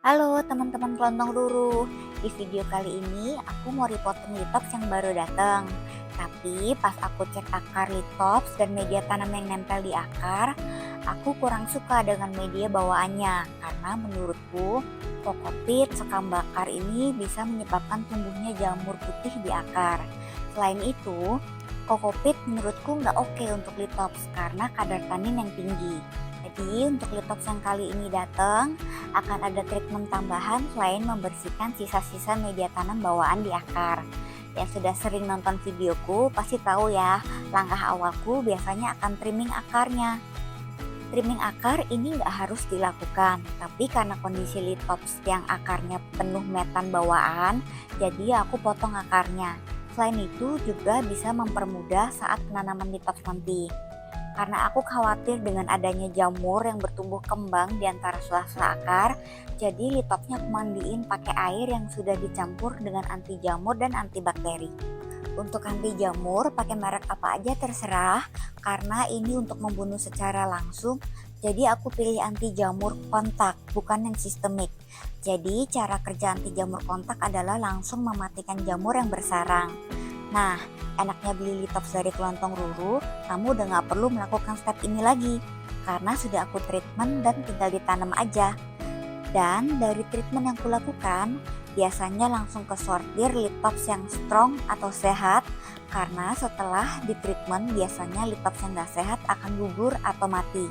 Halo teman-teman kelontong ruru. Di video kali ini aku mau reporting litops yang baru datang. Tapi pas aku cek akar litops dan media tanam yang nempel di akar, aku kurang suka dengan media bawaannya karena menurutku kokopit sekam bakar ini bisa menyebabkan tumbuhnya jamur putih di akar. Selain itu, kokopit menurutku nggak oke untuk litops karena kadar tanin yang tinggi. Jadi untuk litops yang kali ini datang, akan ada treatment tambahan selain membersihkan sisa-sisa media tanam bawaan di akar. Yang sudah sering nonton videoku pasti tahu ya, langkah awalku biasanya akan trimming akarnya. Trimming akar ini nggak harus dilakukan, tapi karena kondisi litops yang akarnya penuh metan bawaan, jadi aku potong akarnya. Selain itu juga bisa mempermudah saat penanaman litops nanti. Karena aku khawatir dengan adanya jamur yang bertumbuh kembang di antara sela-sela akar, jadi litopsnya aku mandiin pakai air yang sudah dicampur dengan anti jamur dan antibakteri. Untuk anti jamur pakai merek apa aja terserah, karena ini untuk membunuh secara langsung, jadi aku pilih anti jamur kontak, bukan yang sistemik. Jadi cara kerja anti jamur kontak adalah langsung mematikan jamur yang bersarang. Nah, enaknya beli litops dari kelontong ruru, kamu udah gak perlu melakukan step ini lagi, karena sudah aku treatment dan tinggal ditanam aja. Dan dari treatment yang kulakukan, biasanya langsung ke sortir litops yang strong atau sehat, karena setelah di treatment biasanya litops yang gak sehat akan gugur atau mati.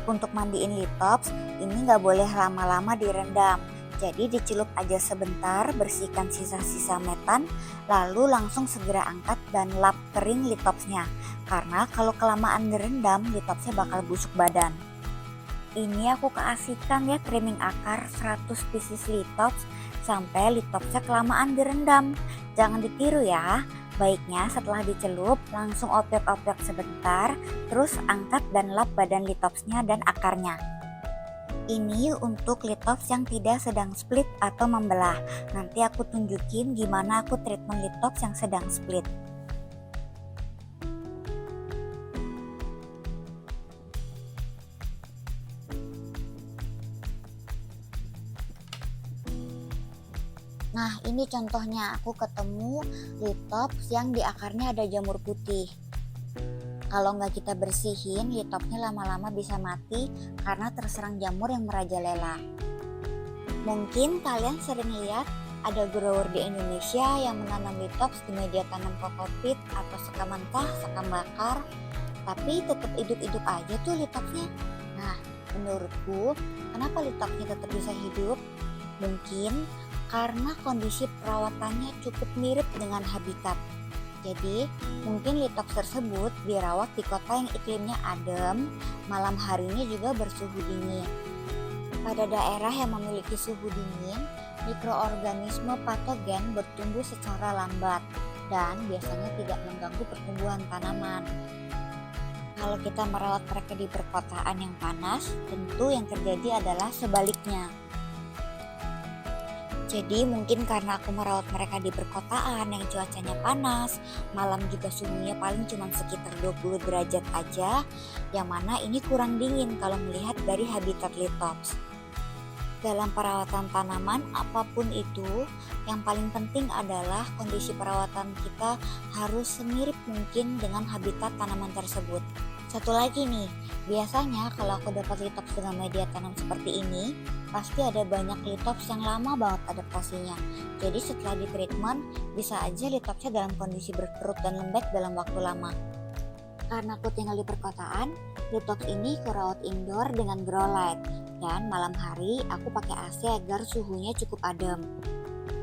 Untuk mandiin litops, ini gak boleh lama-lama direndam. Jadi dicelup aja sebentar, bersihkan sisa-sisa metan, lalu langsung segera angkat dan lap kering litopsnya. Karena kalau kelamaan direndam, litopsnya bakal busuk badan. Ini aku keasikan ya trimming akar 100 pieces litops sampai litopsnya kelamaan direndam. Jangan ditiru ya. Baiknya setelah dicelup langsung oprek-oprek sebentar, terus angkat dan lap badan litopsnya dan akarnya. Ini untuk litops yang tidak sedang split atau membelah. Nanti aku tunjukin gimana aku treatment litops yang sedang split. Nah, ini contohnya aku ketemu litops yang di akarnya ada jamur putih. Kalau nggak kita bersihin, litopsnya lama-lama bisa mati karena terserang jamur yang merajalela. Mungkin kalian sering lihat ada grower di Indonesia yang menanam litops di media tanam kokopit atau sekam mentah, sekam bakar, tapi tetap hidup-hidup aja tuh litopsnya. Nah, menurutku, kenapa litopsnya tetap bisa hidup? Mungkin karena kondisi perawatannya cukup mirip dengan habitat. Jadi, mungkin litops tersebut dirawat di kota yang iklimnya adem, malam harinya juga bersuhu dingin. Pada daerah yang memiliki suhu dingin, mikroorganisme patogen bertumbuh secara lambat dan biasanya tidak mengganggu pertumbuhan tanaman. Kalau kita merawat mereka di perkotaan yang panas, tentu yang terjadi adalah sebaliknya. Jadi mungkin karena aku merawat mereka di perkotaan yang cuacanya panas, malam juga suhunya paling cuma sekitar 20 derajat aja, yang mana ini kurang dingin kalau melihat dari habitat litops. Dalam perawatan tanaman apapun itu, yang paling penting adalah kondisi perawatan kita harus semirip mungkin dengan habitat tanaman tersebut. Satu lagi nih, biasanya kalau aku dapat litops dengan media tanam seperti ini, pasti ada banyak litops yang lama banget adaptasinya. Jadi setelah di treatment, bisa aja litopsnya dalam kondisi berkerut dan lembek dalam waktu lama. Karena aku tinggal di perkotaan, litops ini kurawat indoor dengan grow light. Dan malam hari aku pakai AC agar suhunya cukup adem.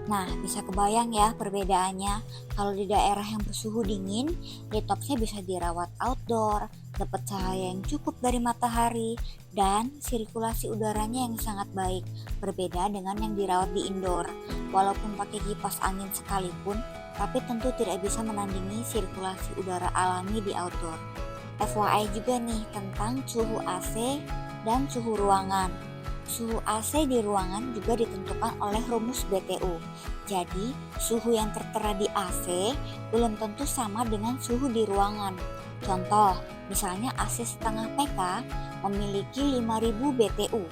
Nah, bisa kebayang ya perbedaannya. Kalau di daerah yang bersuhu dingin, litopsnya bisa dirawat outdoor, dapat cahaya yang cukup dari matahari, dan sirkulasi udaranya yang sangat baik, berbeda dengan yang dirawat di indoor. Walaupun pakai kipas angin sekalipun, tapi tentu tidak bisa menandingi sirkulasi udara alami di outdoor. FYI juga nih tentang suhu AC dan suhu ruangan. Suhu AC di ruangan juga ditentukan oleh rumus BTU. Jadi, suhu yang tertera di AC belum tentu sama dengan suhu di ruangan. Contoh, misalnya AC setengah PK memiliki 5000 BTU,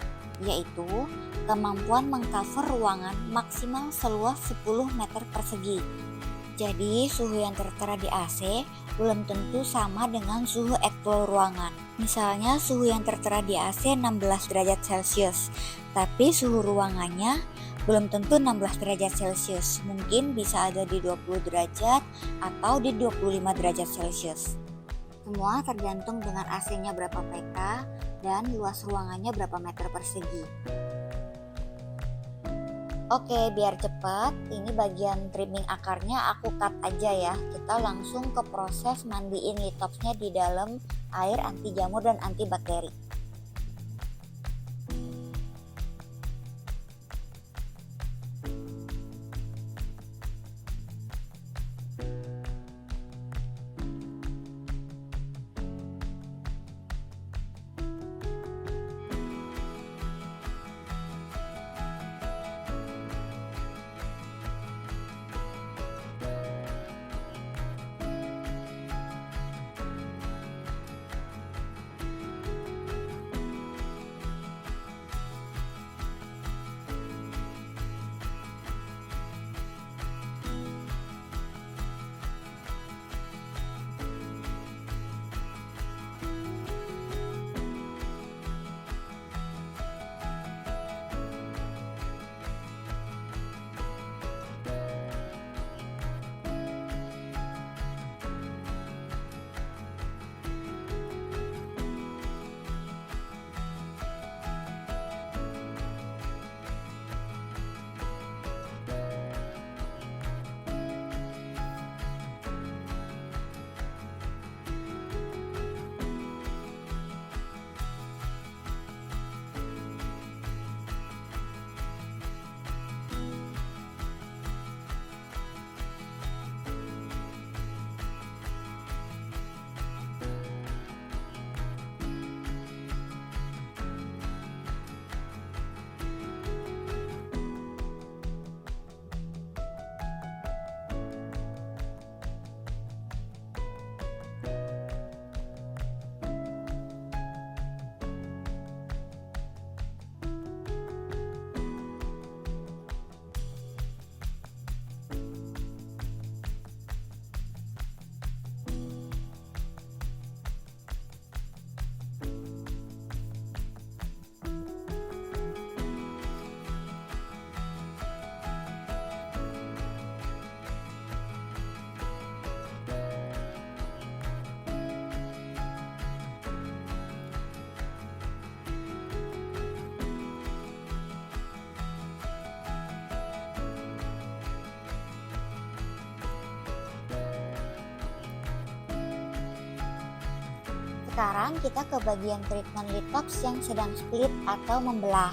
yaitu kemampuan mengcover ruangan maksimal seluas 10 meter persegi. Jadi suhu yang tertera di AC belum tentu sama dengan suhu actual ruangan. Misalnya suhu yang tertera di AC 16 derajat Celcius, tapi suhu ruangannya belum tentu 16 derajat Celcius. Mungkin bisa ada di 20 derajat atau di 25 derajat Celcius. Semua tergantung dengan AC-nya berapa PK dan luas ruangannya berapa meter persegi. Oke, biar cepat, ini bagian trimming akarnya aku cut aja ya. Kita langsung ke proses mandiin litopsnya di dalam air anti jamur dan anti bakteri. Sekarang kita ke bagian treatment litops yang sedang split atau membelah.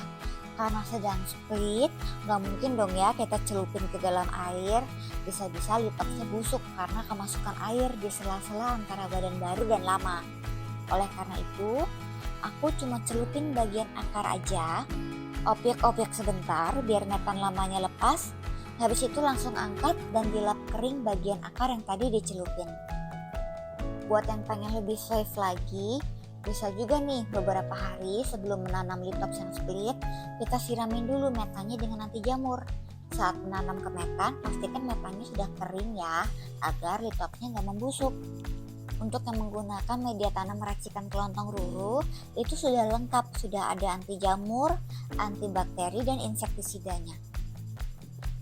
Karena sedang split, nggak mungkin dong ya kita celupin ke dalam air. Bisa-bisa litopsnya busuk karena kemasukan air di sela-sela antara badan baru dan lama. Oleh karena itu, aku cuma celupin bagian akar aja, obyek-obyek sebentar biar metan lamanya lepas. Habis itu langsung angkat dan dilap kering bagian akar yang tadi dicelupin. Buat yang pengen lebih safe lagi, bisa juga nih beberapa hari sebelum menanam litops yang split, kita siramin dulu metannya dengan anti jamur. Saat menanam ke metan, pastikan metannya sudah kering ya, agar litopsnya nggak membusuk. Untuk yang menggunakan media tanam racikan kelontong ruru, itu sudah lengkap, sudah ada anti jamur, anti bakteri, dan insektisidanya.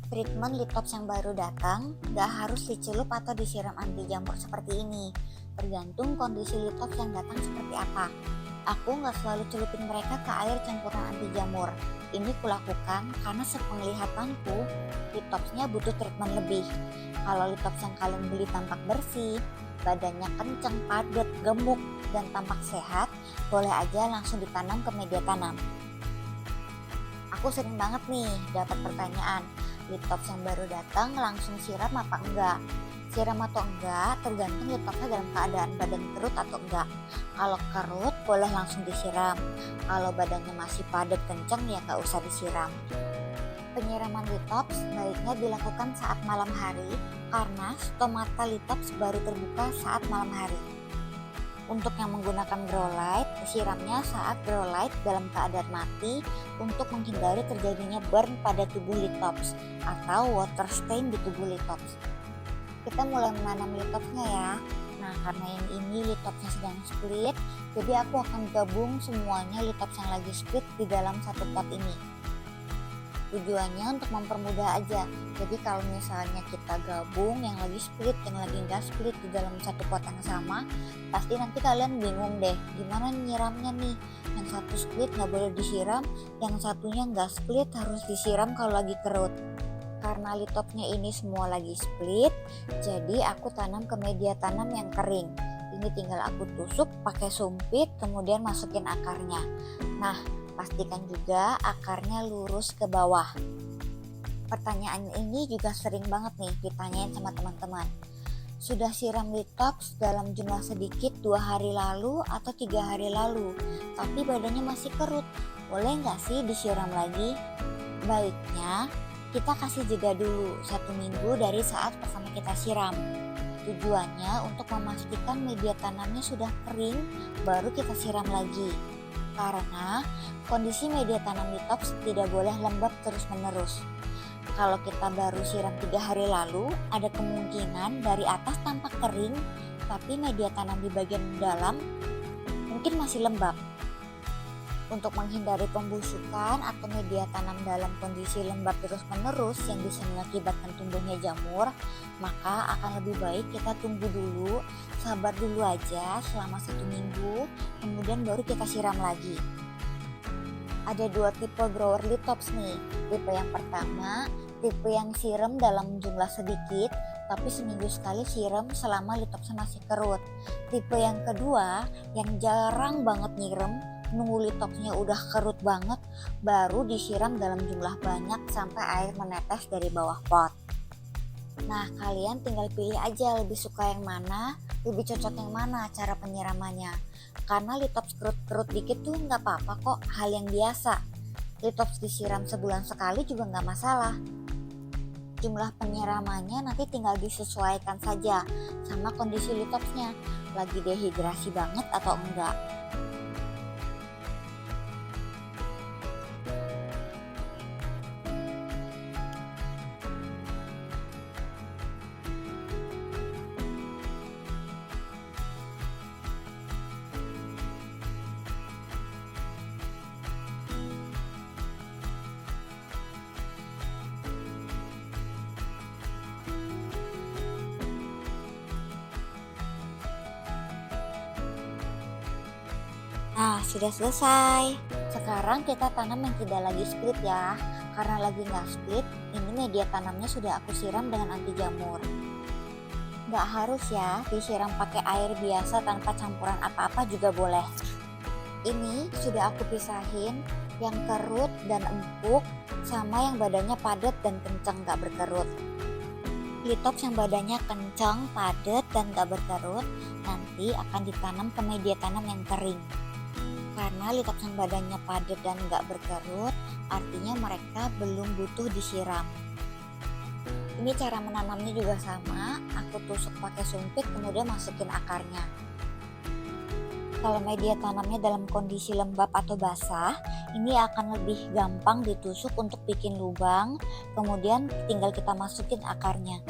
Treatment litops yang baru datang nggak harus dicelup atau disiram anti jamur seperti ini, tergantung kondisi litops yang datang seperti apa. Aku nggak selalu celupin mereka ke air campuran anti jamur. Ini kulakukan karena sepenglihatanku litopsnya butuh treatment lebih. Kalau litops yang kalian beli tampak bersih, badannya kenceng, padat, gemuk, dan tampak sehat, boleh aja langsung ditanam ke media tanam. Aku sering banget nih dapat pertanyaan, litops yang baru datang langsung siram apa enggak? Siram atau enggak tergantung litopsnya dalam keadaan badan kerut atau enggak. Kalau kerut boleh langsung disiram, kalau badannya masih padat kenceng ya nggak usah disiram. Penyiraman litops baiknya dilakukan saat malam hari karena stomata litops baru terbuka saat malam hari. Untuk yang menggunakan grow light, siramnya saat grow light dalam keadaan mati untuk menghindari terjadinya burn pada tubuh litops atau water stain di tubuh litops. Kita mulai menanam litopsnya ya. Nah, karena yang ini litopsnya sedang split, jadi aku akan gabung semuanya litops yang lagi split di dalam satu pot ini. Tujuannya untuk mempermudah aja. Jadi kalau misalnya kita gabung yang lagi split, yang lagi nggak split di dalam satu pot yang sama, pasti nanti kalian bingung deh, gimana nyiramnya nih. Yang satu split nggak boleh disiram, yang satunya nggak split harus disiram kalau lagi kerut. Karena litopsnya ini semua lagi split, jadi aku tanam ke media tanam yang kering. Ini tinggal aku tusuk pakai sumpit, kemudian masukin akarnya. Nah, pastikan juga akarnya lurus ke bawah. Pertanyaan ini juga sering banget nih ditanyain sama teman-teman. Sudah siram litops dalam jumlah sedikit 2 hari lalu atau 3 hari lalu, tapi badannya masih kerut. Boleh nggak sih disiram lagi? Baiknya kita kasih jeda dulu 1 minggu dari saat pertama kita siram. Tujuannya untuk memastikan media tanamnya sudah kering, baru kita siram lagi. Karena kondisi media tanam litops tidak boleh lembab terus-menerus. Kalau kita baru siram 3 hari lalu, ada kemungkinan dari atas tampak kering, tapi media tanam di bagian dalam mungkin masih lembab. Untuk menghindari pembusukan atau media tanam dalam kondisi lembab terus-menerus yang bisa mengakibatkan tumbuhnya jamur, maka akan lebih baik kita tunggu dulu, sabar dulu aja selama 1 minggu, kemudian baru kita siram lagi. Ada 2 tipe grower litops nih. Tipe yang pertama, tipe yang siram dalam jumlah sedikit, tapi seminggu sekali siram selama litopsnya masih kerut. Tipe yang kedua, yang jarang banget nyirem, nunggu litopsnya udah kerut banget, baru disiram dalam jumlah banyak sampai air menetes dari bawah pot. Nah, kalian tinggal pilih aja lebih suka yang mana, lebih cocok yang mana cara penyiramannya. Karena litops kerut-kerut dikit tuh nggak apa-apa kok, hal yang biasa. Litops disiram sebulan sekali juga nggak masalah. Jumlah penyiramannya nanti tinggal disesuaikan saja sama kondisi litopsnya, lagi dehidrasi banget atau enggak. Nah, sudah selesai. Sekarang kita tanam yang tidak lagi split ya. Karena lagi nggak split, ini media tanamnya sudah aku siram dengan anti jamur. Nggak harus ya disiram pakai air biasa tanpa campuran apa-apa juga boleh. Ini sudah aku pisahin yang kerut dan empuk sama yang badannya padat dan kencang nggak berkerut. Litops yang badannya kencang, padat, dan gak berkerut nanti akan ditanam ke media tanam yang kering. Karena litops yang badannya padat dan gak berkerut, artinya mereka belum butuh disiram. Ini cara menanamnya juga sama, aku tusuk pakai sumpit kemudian masukin akarnya. Kalau media tanamnya dalam kondisi lembab atau basah, ini akan lebih gampang ditusuk untuk bikin lubang, kemudian tinggal kita masukin akarnya.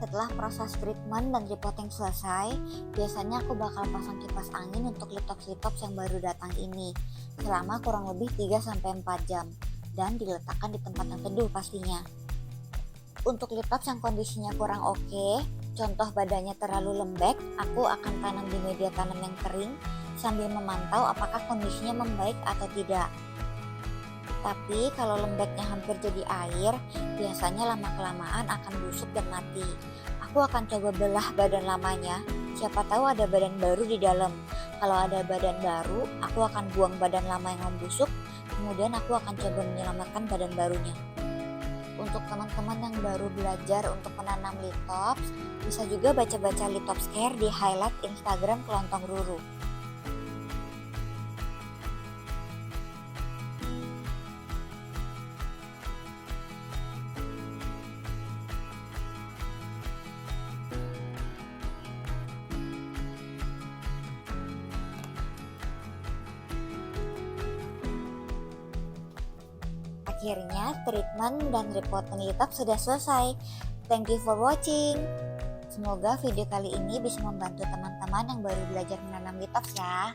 Setelah proses treatment dan repotting selesai, biasanya aku bakal pasang kipas angin untuk litops-litops yang baru datang ini selama kurang lebih 3-4 jam dan diletakkan di tempat yang teduh pastinya. Untuk litops yang kondisinya kurang oke, contoh badannya terlalu lembek, aku akan tanam di media tanam yang kering sambil memantau apakah kondisinya membaik atau tidak. Tapi kalau lembeknya hampir jadi air, biasanya lama-kelamaan akan busuk dan mati. Aku akan coba belah badan lamanya, siapa tahu ada badan baru di dalam. Kalau ada badan baru, aku akan buang badan lama yang membusuk, kemudian aku akan coba menyelamatkan badan barunya. Untuk teman-teman yang baru belajar untuk menanam litops, bisa juga baca-baca litops care di highlight Instagram Kelontong Ruru. Akhirnya treatment dan repotting litops sudah selesai. Thank you for watching. Semoga video kali ini bisa membantu teman-teman yang baru belajar menanam litops ya.